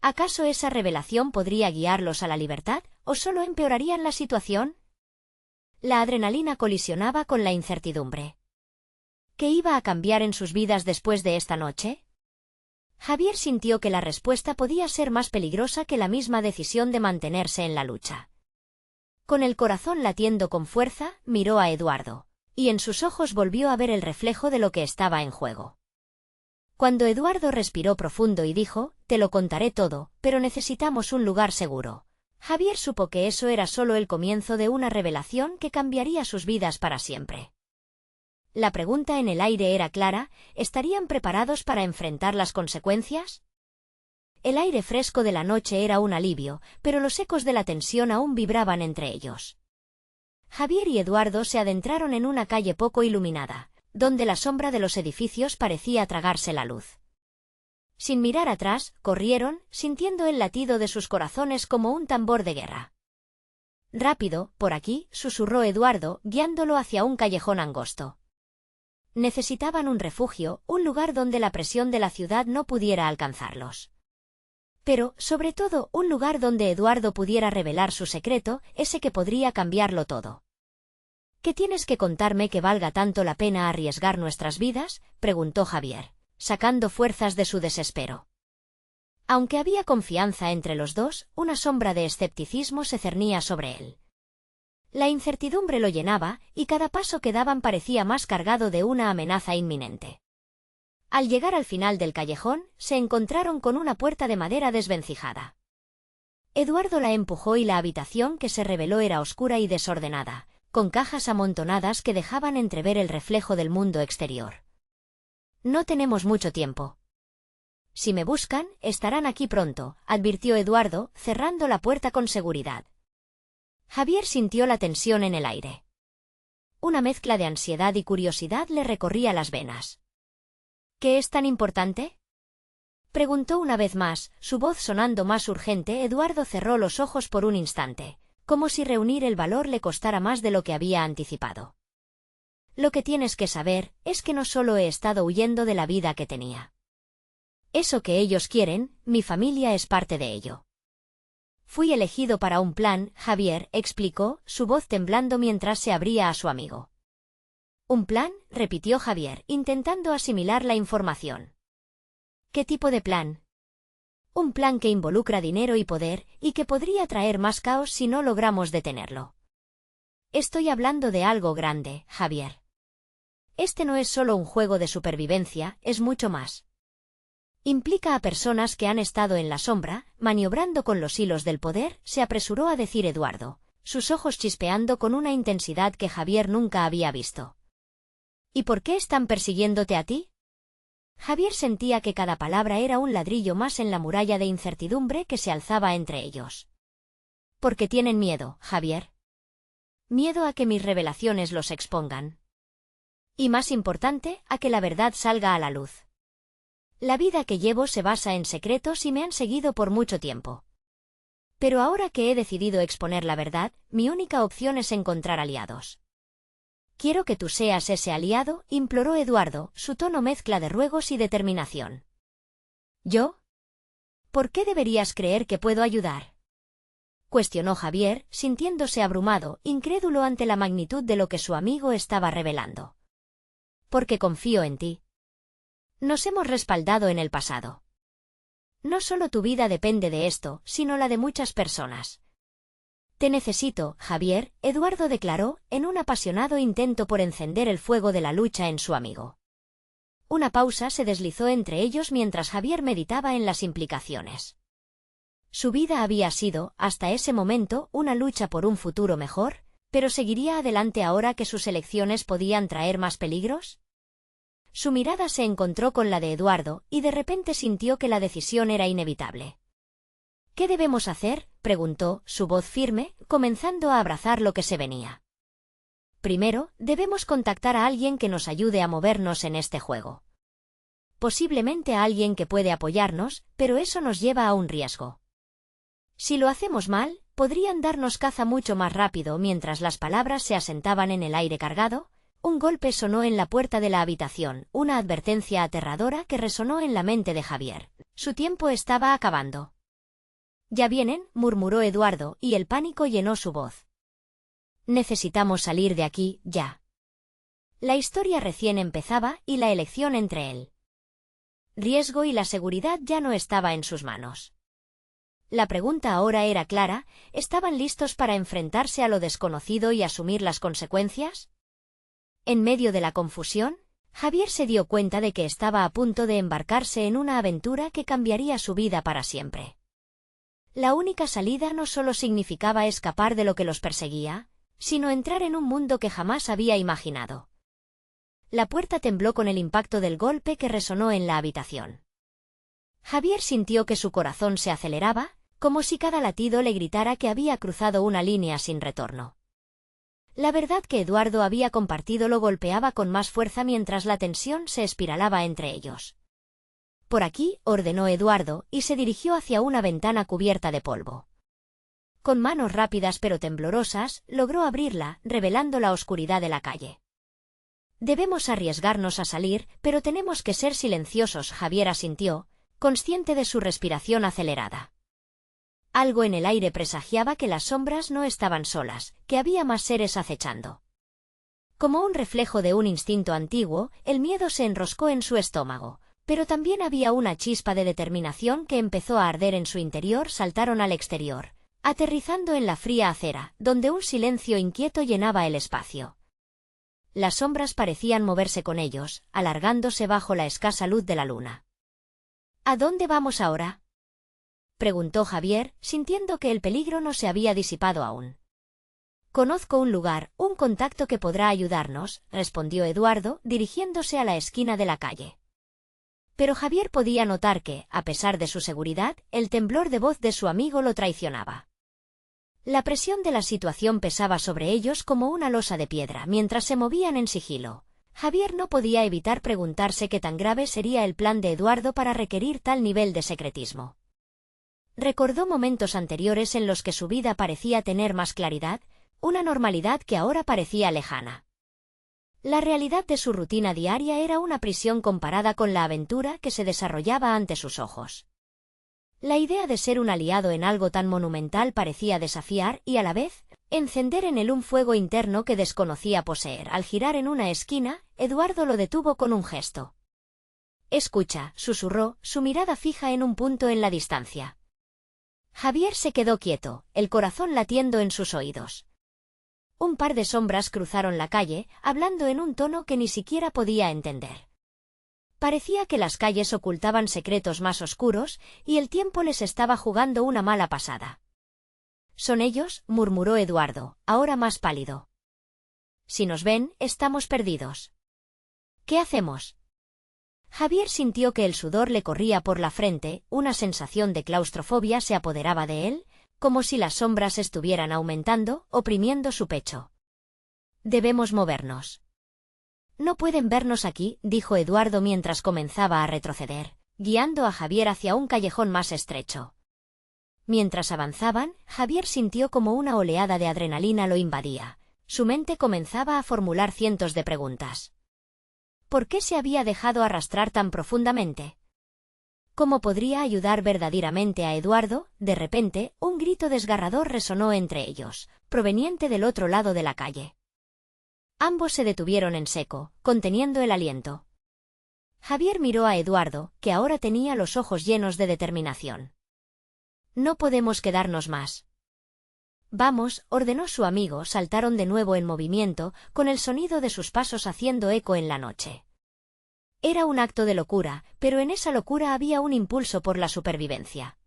¿Acaso esa revelación podría guiarlos a la libertad, o solo empeorarían la situación? La adrenalina colisionaba con la incertidumbre. ¿Qué iba a cambiar en sus vidas después de esta noche? Javier sintió que la respuesta podía ser más peligrosa que la misma decisión de mantenerse en la lucha. Con el corazón latiendo con fuerza, miró a Eduardo, y en sus ojos volvió a ver el reflejo de lo que estaba en juego. Cuando Eduardo respiró profundo y dijo: «Te lo contaré todo, pero necesitamos un lugar seguro», Javier supo que eso era solo el comienzo de una revelación que cambiaría sus vidas para siempre. La pregunta en el aire era clara: ¿estarían preparados para enfrentar las consecuencias? El aire fresco de la noche era un alivio, pero los ecos de la tensión aún vibraban entre ellos. Javier y Eduardo se adentraron en una calle poco iluminada, donde la sombra de los edificios parecía tragarse la luz. Sin mirar atrás, corrieron, sintiendo el latido de sus corazones como un tambor de guerra. «Rápido, por aquí», susurró Eduardo, guiándolo hacia un callejón angosto. Necesitaban un refugio, un lugar donde la presión de la ciudad no pudiera alcanzarlos. Pero, sobre todo, un lugar donde Eduardo pudiera revelar su secreto, ese que podría cambiarlo todo. «¿Qué tienes que contarme que valga tanto la pena arriesgar nuestras vidas?», preguntó Javier, sacando fuerzas de su desespero. Aunque había confianza entre los dos, una sombra de escepticismo se cernía sobre él. La incertidumbre lo llenaba, y cada paso que daban parecía más cargado de una amenaza inminente. Al llegar al final del callejón, se encontraron con una puerta de madera desvencijada. Eduardo la empujó y la habitación que se reveló era oscura y desordenada, con cajas amontonadas que dejaban entrever el reflejo del mundo exterior. «No tenemos mucho tiempo. Si me buscan, estarán aquí pronto», advirtió Eduardo, cerrando la puerta con seguridad. Javier sintió la tensión en el aire. Una mezcla de ansiedad y curiosidad le recorría las venas. «¿Qué es tan importante?», preguntó una vez más, su voz sonando más urgente. Eduardo cerró los ojos por un instante, como si reunir el valor le costara más de lo que había anticipado. «Lo que tienes que saber es que no solo he estado huyendo de la vida que tenía. Eso que ellos quieren, mi familia es parte de ello. Fui elegido para un plan», Javier explicó, su voz temblando mientras se abría a su amigo. «¿Un plan?», repitió Javier, intentando asimilar la información. «¿Qué tipo de plan?». «Un plan que involucra dinero y poder, y que podría traer más caos si no logramos detenerlo. Estoy hablando de algo grande, Javier. Este no es solo un juego de supervivencia, es mucho más. Implica a personas que han estado en la sombra, maniobrando con los hilos del poder», se apresuró a decir Eduardo, sus ojos chispeando con una intensidad que Javier nunca había visto. «¿Y por qué están persiguiéndote a ti?». Javier sentía que cada palabra era un ladrillo más en la muralla de incertidumbre que se alzaba entre ellos. «Porque tienen miedo, Javier. Miedo a que mis revelaciones los expongan. Y más importante, a que la verdad salga a la luz. La vida que llevo se basa en secretos y me han seguido por mucho tiempo. Pero ahora que he decidido exponer la verdad, mi única opción es encontrar aliados. Quiero que tú seas ese aliado, imploró Eduardo, su tono mezcla de ruegos y determinación. ¿Yo? ¿Por qué deberías creer que puedo ayudar? Cuestionó Javier, sintiéndose abrumado, incrédulo ante la magnitud de lo que su amigo estaba revelando. Porque confío en ti. Nos hemos respaldado en el pasado. No solo tu vida depende de esto, sino la de muchas personas. Te necesito, Javier, Eduardo declaró, en un apasionado intento por encender el fuego de la lucha en su amigo. Una pausa se deslizó entre ellos mientras Javier meditaba en las implicaciones. Su vida había sido, hasta ese momento, una lucha por un futuro mejor, pero ¿seguiría adelante ahora que sus elecciones podían traer más peligros? Su mirada se encontró con la de Eduardo, y de repente sintió que la decisión era inevitable. ¿Qué debemos hacer?, preguntó, su voz firme, comenzando a abrazar lo que se venía. Primero, debemos contactar a alguien que nos ayude a movernos en este juego. Posiblemente a alguien que puede apoyarnos, pero eso nos lleva a un riesgo. Si lo hacemos mal, podrían darnos caza mucho más rápido. Mientras las palabras se asentaban en el aire cargado, un golpe sonó en la puerta de la habitación, una advertencia aterradora que resonó en la mente de Javier. Su tiempo estaba acabando. «Ya vienen», murmuró Eduardo, y el pánico llenó su voz. «Necesitamos salir de aquí, ya». La historia recién empezaba, y la elección entre el riesgo y la seguridad ya no estaba en sus manos. La pregunta ahora era clara: ¿estaban listos para enfrentarse a lo desconocido y asumir las consecuencias? En medio de la confusión, Javier se dio cuenta de que estaba a punto de embarcarse en una aventura que cambiaría su vida para siempre. La única salida no solo significaba escapar de lo que los perseguía, sino entrar en un mundo que jamás había imaginado. La puerta tembló con el impacto del golpe que resonó en la habitación. Javier sintió que su corazón se aceleraba, como si cada latido le gritara que había cruzado una línea sin retorno. La verdad que Eduardo había compartido lo golpeaba con más fuerza mientras la tensión se espiralaba entre ellos. «Por aquí», ordenó Eduardo, y se dirigió hacia una ventana cubierta de polvo. Con manos rápidas pero temblorosas, logró abrirla, revelando la oscuridad de la calle. «Debemos arriesgarnos a salir, pero tenemos que ser silenciosos», Javier asintió, consciente de su respiración acelerada. Algo en el aire presagiaba que las sombras no estaban solas, que había más seres acechando. Como un reflejo de un instinto antiguo, el miedo se enroscó en su estómago, pero también había una chispa de determinación que empezó a arder en su interior. Saltaron al exterior, aterrizando en la fría acera, donde un silencio inquieto llenaba el espacio. Las sombras parecían moverse con ellos, alargándose bajo la escasa luz de la luna. «¿A dónde vamos ahora?», preguntó Javier, sintiendo que el peligro no se había disipado aún. «Conozco un lugar, un contacto que podrá ayudarnos», respondió Eduardo, dirigiéndose a la esquina de la calle. Pero Javier podía notar que, a pesar de su seguridad, el temblor de voz de su amigo lo traicionaba. La presión de la situación pesaba sobre ellos como una losa de piedra mientras se movían en sigilo. Javier no podía evitar preguntarse qué tan grave sería el plan de Eduardo para requerir tal nivel de secretismo. Recordó momentos anteriores en los que su vida parecía tener más claridad, una normalidad que ahora parecía lejana. La realidad de su rutina diaria era una prisión comparada con la aventura que se desarrollaba ante sus ojos. La idea de ser un aliado en algo tan monumental parecía desafiar y, a la vez, encender en él un fuego interno que desconocía poseer. Al girar en una esquina, Eduardo lo detuvo con un gesto. «Escucha», susurró, su mirada fija en un punto en la distancia. Javier se quedó quieto, el corazón latiendo en sus oídos. Un par de sombras cruzaron la calle, hablando en un tono que ni siquiera podía entender. Parecía que las calles ocultaban secretos más oscuros, y el tiempo les estaba jugando una mala pasada. «¿Son ellos?», murmuró Eduardo, ahora más pálido. «Si nos ven, estamos perdidos. ¿Qué hacemos?». Javier sintió que el sudor le corría por la frente, una sensación de claustrofobia se apoderaba de él, como si las sombras estuvieran aumentando, oprimiendo su pecho. Debemos movernos. No pueden vernos aquí, dijo Eduardo mientras comenzaba a retroceder, guiando a Javier hacia un callejón más estrecho. Mientras avanzaban, Javier sintió como una oleada de adrenalina lo invadía. Su mente comenzaba a formular cientos de preguntas. ¿Por qué se había dejado arrastrar tan profundamente? ¿Cómo podría ayudar verdaderamente a Eduardo? De repente, un grito desgarrador resonó entre ellos, proveniente del otro lado de la calle. Ambos se detuvieron en seco, conteniendo el aliento. Javier miró a Eduardo, que ahora tenía los ojos llenos de determinación. No podemos quedarnos más. Vamos, ordenó su amigo. Saltaron de nuevo en movimiento, con el sonido de sus pasos haciendo eco en la noche. Era un acto de locura, pero en esa locura había un impulso por la supervivencia.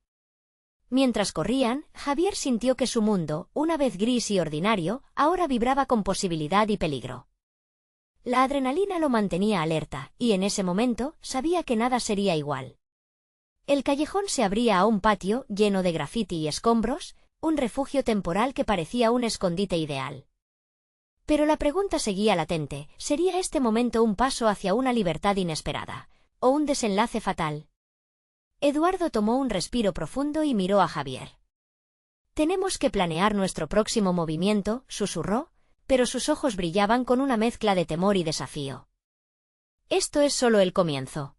Mientras corrían, Javier sintió que su mundo, una vez gris y ordinario, ahora vibraba con posibilidad y peligro. La adrenalina lo mantenía alerta, y en ese momento, sabía que nada sería igual. El callejón se abría a un patio, lleno de grafiti y escombros, un refugio temporal que parecía un escondite ideal. Pero la pregunta seguía latente, ¿sería este momento un paso hacia una libertad inesperada, o un desenlace fatal? Eduardo tomó un respiro profundo y miró a Javier. «Tenemos que planear nuestro próximo movimiento», susurró, pero sus ojos brillaban con una mezcla de temor y desafío. «Esto es solo el comienzo.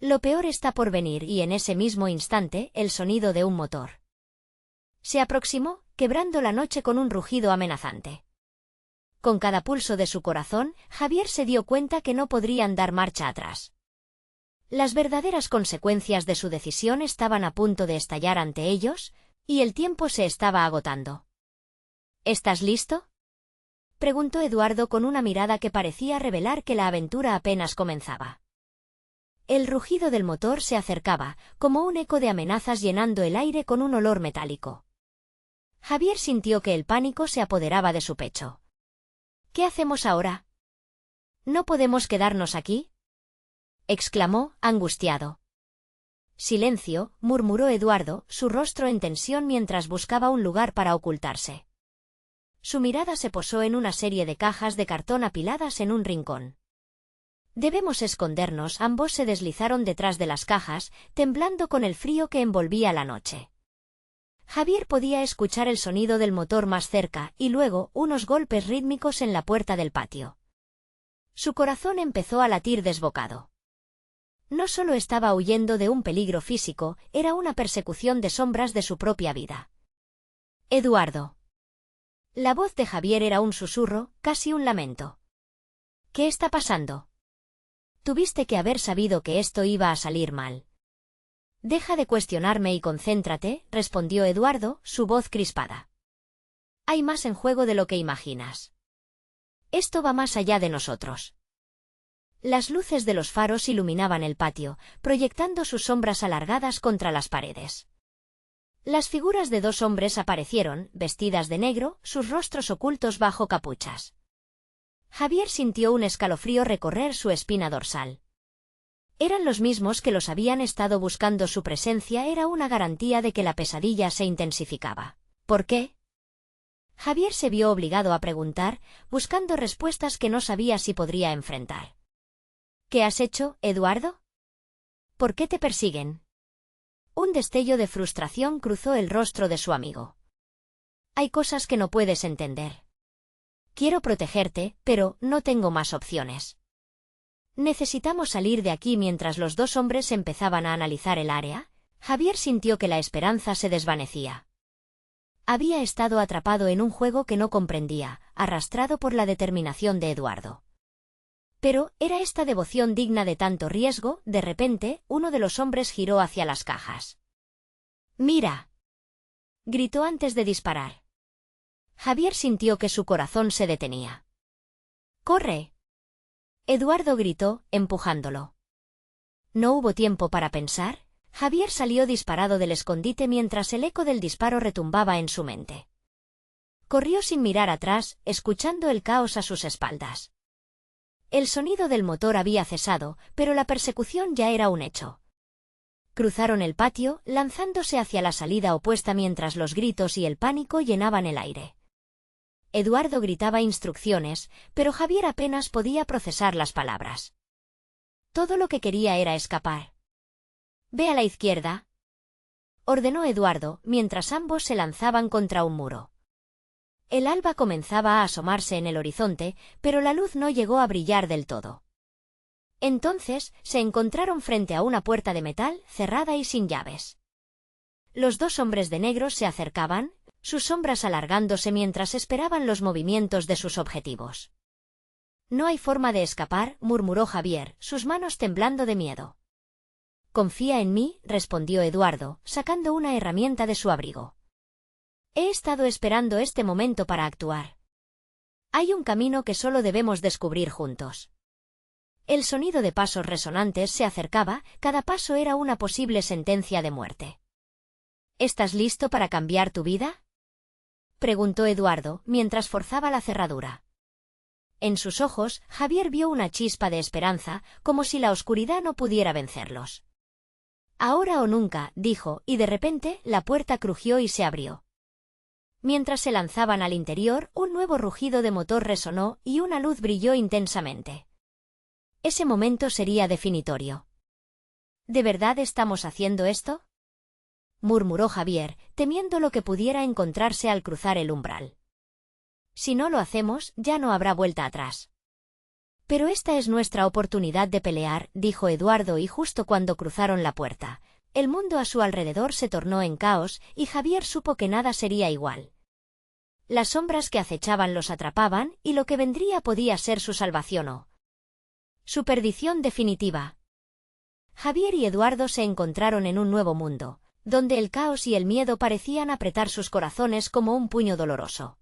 Lo peor está por venir», y en ese mismo instante, el sonido de un motor se aproximó, quebrando la noche con un rugido amenazante. Con cada pulso de su corazón, Javier se dio cuenta que no podrían dar marcha atrás. Las verdaderas consecuencias de su decisión estaban a punto de estallar ante ellos, y el tiempo se estaba agotando. «¿Estás listo?», preguntó Eduardo con una mirada que parecía revelar que la aventura apenas comenzaba. El rugido del motor se acercaba, como un eco de amenazas llenando el aire con un olor metálico. Javier sintió que el pánico se apoderaba de su pecho. «¿Qué hacemos ahora? ¿No podemos quedarnos aquí?», exclamó, angustiado. «Silencio», murmuró Eduardo, su rostro en tensión mientras buscaba un lugar para ocultarse. Su mirada se posó en una serie de cajas de cartón apiladas en un rincón. «Debemos escondernos». Ambos se deslizaron detrás de las cajas, temblando con el frío que envolvía la noche. Javier podía escuchar el sonido del motor más cerca, y luego, unos golpes rítmicos en la puerta del patio. Su corazón empezó a latir desbocado. No solo estaba huyendo de un peligro físico, era una persecución de sombras de su propia vida. «Eduardo». La voz de Javier era un susurro, casi un lamento. «¿Qué está pasando? Tuviste que haber sabido que esto iba a salir mal». «Deja de cuestionarme y concéntrate», respondió Eduardo, su voz crispada. «Hay más en juego de lo que imaginas. Esto va más allá de nosotros». Las luces de los faros iluminaban el patio, proyectando sus sombras alargadas contra las paredes. Las figuras de dos hombres aparecieron, vestidas de negro, sus rostros ocultos bajo capuchas. Javier sintió un escalofrío recorrer su espina dorsal. Eran los mismos que los habían estado buscando. Su presencia era una garantía de que la pesadilla se intensificaba. ¿Por qué? Javier se vio obligado a preguntar, buscando respuestas que no sabía si podría enfrentar. «¿Qué has hecho, Eduardo? ¿Por qué te persiguen?». Un destello de frustración cruzó el rostro de su amigo. «Hay cosas que no puedes entender. Quiero protegerte, pero no tengo más opciones. Necesitamos salir de aquí». Mientras los dos hombres empezaban a analizar el área, Javier sintió que la esperanza se desvanecía. Había estado atrapado en un juego que no comprendía, arrastrado por la determinación de Eduardo. Pero, ¿era esta devoción digna de tanto riesgo? De repente, uno de los hombres giró hacia las cajas. «¡Mira!», gritó antes de disparar. Javier sintió que su corazón se detenía. «¡Corre!», Eduardo gritó, empujándolo. No hubo tiempo para pensar. Javier salió disparado del escondite mientras el eco del disparo retumbaba en su mente. Corrió sin mirar atrás, escuchando el caos a sus espaldas. El sonido del motor había cesado, pero la persecución ya era un hecho. Cruzaron el patio, lanzándose hacia la salida opuesta mientras los gritos y el pánico llenaban el aire. Eduardo gritaba instrucciones, pero Javier apenas podía procesar las palabras. Todo lo que quería era escapar. «Ve a la izquierda», ordenó Eduardo, mientras ambos se lanzaban contra un muro. El alba comenzaba a asomarse en el horizonte, pero la luz no llegó a brillar del todo. Entonces, se encontraron frente a una puerta de metal, cerrada y sin llaves. Los dos hombres de negro se acercaban, sus sombras alargándose mientras esperaban los movimientos de sus objetivos. «No hay forma de escapar», murmuró Javier, sus manos temblando de miedo. «Confía en mí», respondió Eduardo, sacando una herramienta de su abrigo. «He estado esperando este momento para actuar. Hay un camino que solo debemos descubrir juntos». El sonido de pasos resonantes se acercaba, cada paso era una posible sentencia de muerte. «¿Estás listo para cambiar tu vida?», preguntó Eduardo, mientras forzaba la cerradura. En sus ojos, Javier vio una chispa de esperanza, como si la oscuridad no pudiera vencerlos. «Ahora o nunca», dijo, y de repente, la puerta crujió y se abrió. Mientras se lanzaban al interior, un nuevo rugido de motor resonó, y una luz brilló intensamente. Ese momento sería definitorio. «¿De verdad estamos haciendo esto?», murmuró Javier, temiendo lo que pudiera encontrarse al cruzar el umbral. «Si no lo hacemos, ya no habrá vuelta atrás». «Pero esta es nuestra oportunidad de pelear», dijo Eduardo, y justo cuando cruzaron la puerta, el mundo a su alrededor se tornó en caos, y Javier supo que nada sería igual. Las sombras que acechaban los atrapaban, y lo que vendría podía ser su salvación o su perdición definitiva. Javier y Eduardo se encontraron en un nuevo mundo, donde el caos y el miedo parecían apretar sus corazones como un puño doloroso.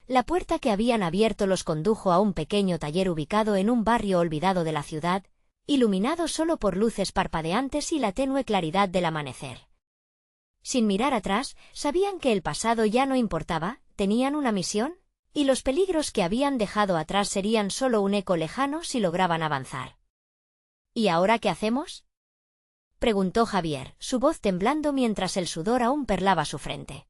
La puerta que habían abierto los condujo a un pequeño taller ubicado en un barrio olvidado de la ciudad, iluminado solo por luces parpadeantes y la tenue claridad del amanecer. Sin mirar atrás, sabían que el pasado ya no importaba, tenían una misión, y los peligros que habían dejado atrás serían solo un eco lejano si lograban avanzar. «¿Y ahora qué hacemos?», preguntó Javier, su voz temblando mientras el sudor aún perlaba su frente.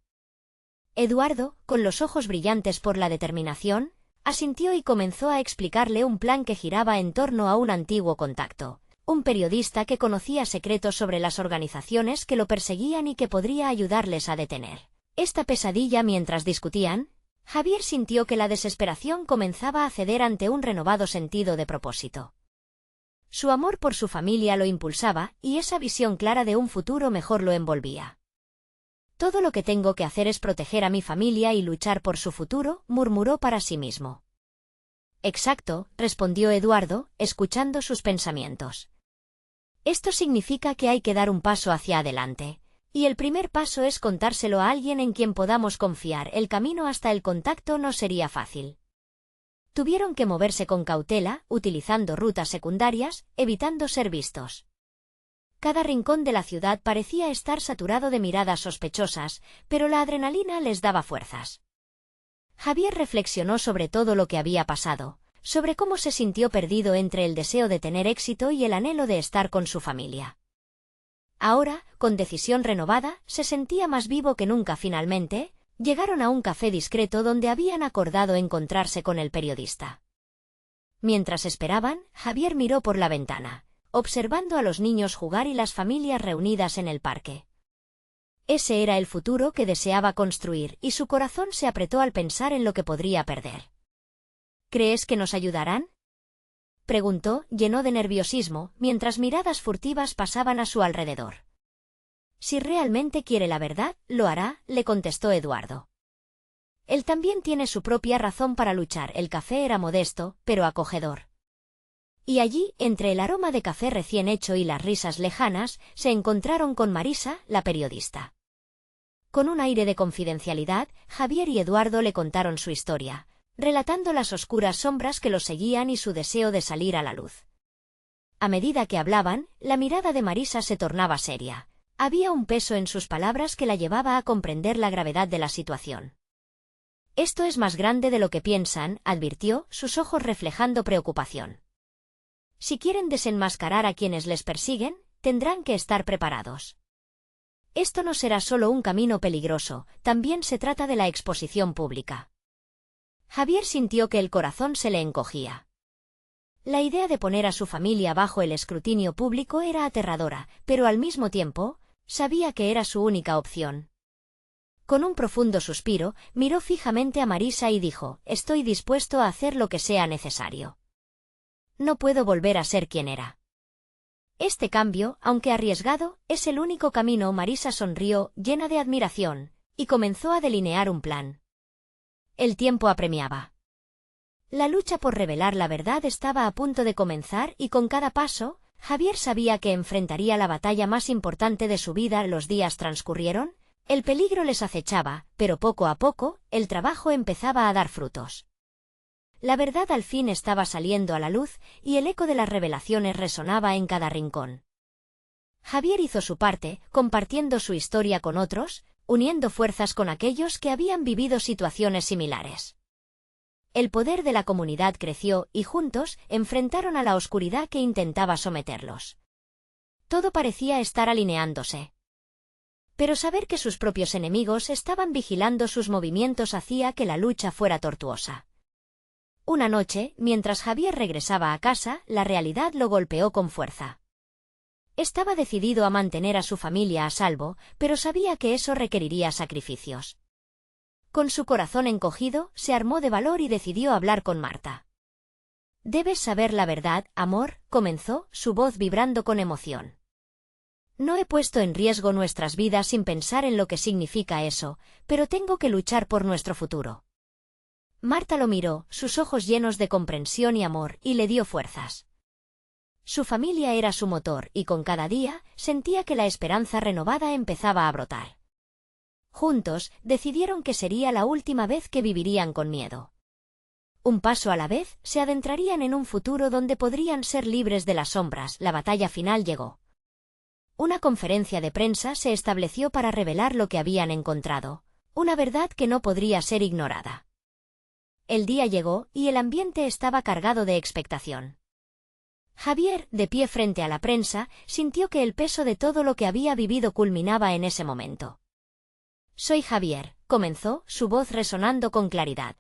Eduardo, con los ojos brillantes por la determinación, asintió y comenzó a explicarle un plan que giraba en torno a un antiguo contacto, un periodista que conocía secretos sobre las organizaciones que lo perseguían y que podría ayudarles a detener esta pesadilla. Mientras discutían, Javier sintió que la desesperación comenzaba a ceder ante un renovado sentido de propósito. Su amor por su familia lo impulsaba, y esa visión clara de un futuro mejor lo envolvía. «Todo lo que tengo que hacer es proteger a mi familia y luchar por su futuro», murmuró para sí mismo. «Exacto», respondió Eduardo, escuchando sus pensamientos. «Esto significa que hay que dar un paso hacia adelante. Y el primer paso es contárselo a alguien en quien podamos confiar. El camino hasta el contacto no sería fácil». Tuvieron que moverse con cautela, utilizando rutas secundarias, evitando ser vistos. Cada rincón de la ciudad parecía estar saturado de miradas sospechosas, pero la adrenalina les daba fuerzas. Javier reflexionó sobre todo lo que había pasado, sobre cómo se sintió perdido entre el deseo de tener éxito y el anhelo de estar con su familia. Ahora, con decisión renovada, se sentía más vivo que nunca. Finalmente, llegaron a un café discreto donde habían acordado encontrarse con el periodista. Mientras esperaban, Javier miró por la ventana, observando a los niños jugar y las familias reunidas en el parque. Ese era el futuro que deseaba construir, y su corazón se apretó al pensar en lo que podría perder. «¿Crees que nos ayudarán?», preguntó, lleno de nerviosismo, mientras miradas furtivas pasaban a su alrededor. «Si realmente quiere la verdad, lo hará», le contestó Eduardo. «Él también tiene su propia razón para luchar». El café era modesto, pero acogedor. Y allí, entre el aroma de café recién hecho y las risas lejanas, se encontraron con Marisa, la periodista. Con un aire de confidencialidad, Javier y Eduardo le contaron su historia, relatando las oscuras sombras que los seguían y su deseo de salir a la luz. A medida que hablaban, la mirada de Marisa se tornaba seria. Había un peso en sus palabras que la llevaba a comprender la gravedad de la situación. «Esto es más grande de lo que piensan», advirtió, sus ojos reflejando preocupación. «Si quieren desenmascarar a quienes les persiguen, tendrán que estar preparados. Esto no será solo un camino peligroso, también se trata de la exposición pública». Javier sintió que el corazón se le encogía. La idea de poner a su familia bajo el escrutinio público era aterradora, pero al mismo tiempo, sabía que era su única opción. Con un profundo suspiro, miró fijamente a Marisa y dijo: «Estoy dispuesto a hacer lo que sea necesario. No puedo volver a ser quien era». Este cambio, aunque arriesgado, es el único camino. Marisa sonrió, llena de admiración, y comenzó a delinear un plan. El tiempo apremiaba. La lucha por revelar la verdad estaba a punto de comenzar y con cada paso, Javier sabía que enfrentaría la batalla más importante de su vida. Los días transcurrieron, el peligro les acechaba, pero poco a poco, el trabajo empezaba a dar frutos. La verdad al fin estaba saliendo a la luz y el eco de las revelaciones resonaba en cada rincón. Javier hizo su parte, compartiendo su historia con otros, uniendo fuerzas con aquellos que habían vivido situaciones similares. El poder de la comunidad creció y juntos enfrentaron a la oscuridad que intentaba someterlos. Todo parecía estar alineándose. Pero saber que sus propios enemigos estaban vigilando sus movimientos hacía que la lucha fuera tortuosa. Una noche, mientras Javier regresaba a casa, la realidad lo golpeó con fuerza. Estaba decidido a mantener a su familia a salvo, pero sabía que eso requeriría sacrificios. Con su corazón encogido, se armó de valor y decidió hablar con Marta. «Debes saber la verdad, amor», comenzó, su voz vibrando con emoción. «No he puesto en riesgo nuestras vidas sin pensar en lo que significa eso, pero tengo que luchar por nuestro futuro». Marta lo miró, sus ojos llenos de comprensión y amor, y le dio fuerzas. Su familia era su motor y con cada día sentía que la esperanza renovada empezaba a brotar. Juntos, decidieron que sería la última vez que vivirían con miedo. Un paso a la vez, se adentrarían en un futuro donde podrían ser libres de las sombras. La batalla final llegó. Una conferencia de prensa se estableció para revelar lo que habían encontrado, una verdad que no podría ser ignorada. El día llegó y el ambiente estaba cargado de expectación. Javier, de pie frente a la prensa, sintió que el peso de todo lo que había vivido culminaba en ese momento. «Soy Javier», comenzó, su voz resonando con claridad.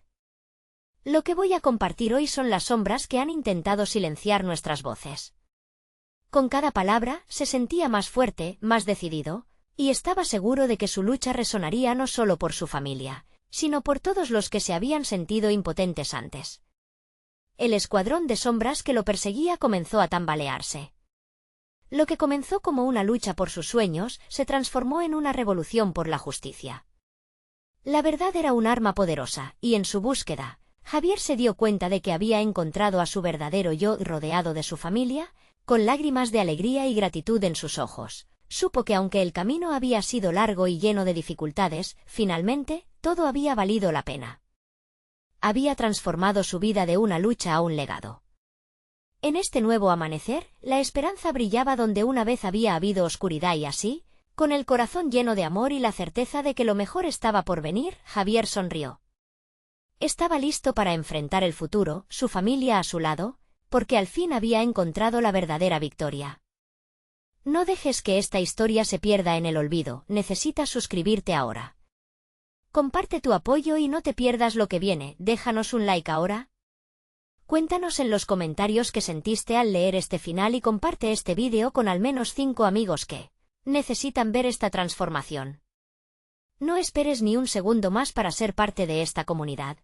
«Lo que voy a compartir hoy son las sombras que han intentado silenciar nuestras voces». Con cada palabra, se sentía más fuerte, más decidido, y estaba seguro de que su lucha resonaría no solo por su familia, sino por todos los que se habían sentido impotentes antes. El escuadrón de sombras que lo perseguía comenzó a tambalearse. Lo que comenzó como una lucha por sus sueños, se transformó en una revolución por la justicia. La verdad era un arma poderosa, y en su búsqueda, Javier se dio cuenta de que había encontrado a su verdadero yo rodeado de su familia, con lágrimas de alegría y gratitud en sus ojos. Supo que aunque el camino había sido largo y lleno de dificultades, finalmente, todo había valido la pena. Había transformado su vida de una lucha a un legado. En este nuevo amanecer, la esperanza brillaba donde una vez había habido oscuridad y así, con el corazón lleno de amor y la certeza de que lo mejor estaba por venir, Javier sonrió. Estaba listo para enfrentar el futuro, su familia a su lado, porque al fin había encontrado la verdadera victoria. No dejes que esta historia se pierda en el olvido, necesitas suscribirte ahora. Comparte tu apoyo y no te pierdas lo que viene, déjanos un like ahora. Cuéntanos en los comentarios qué sentiste al leer este final y comparte este vídeo con al menos 5 amigos que necesitan ver esta transformación. No esperes ni un segundo más para ser parte de esta comunidad.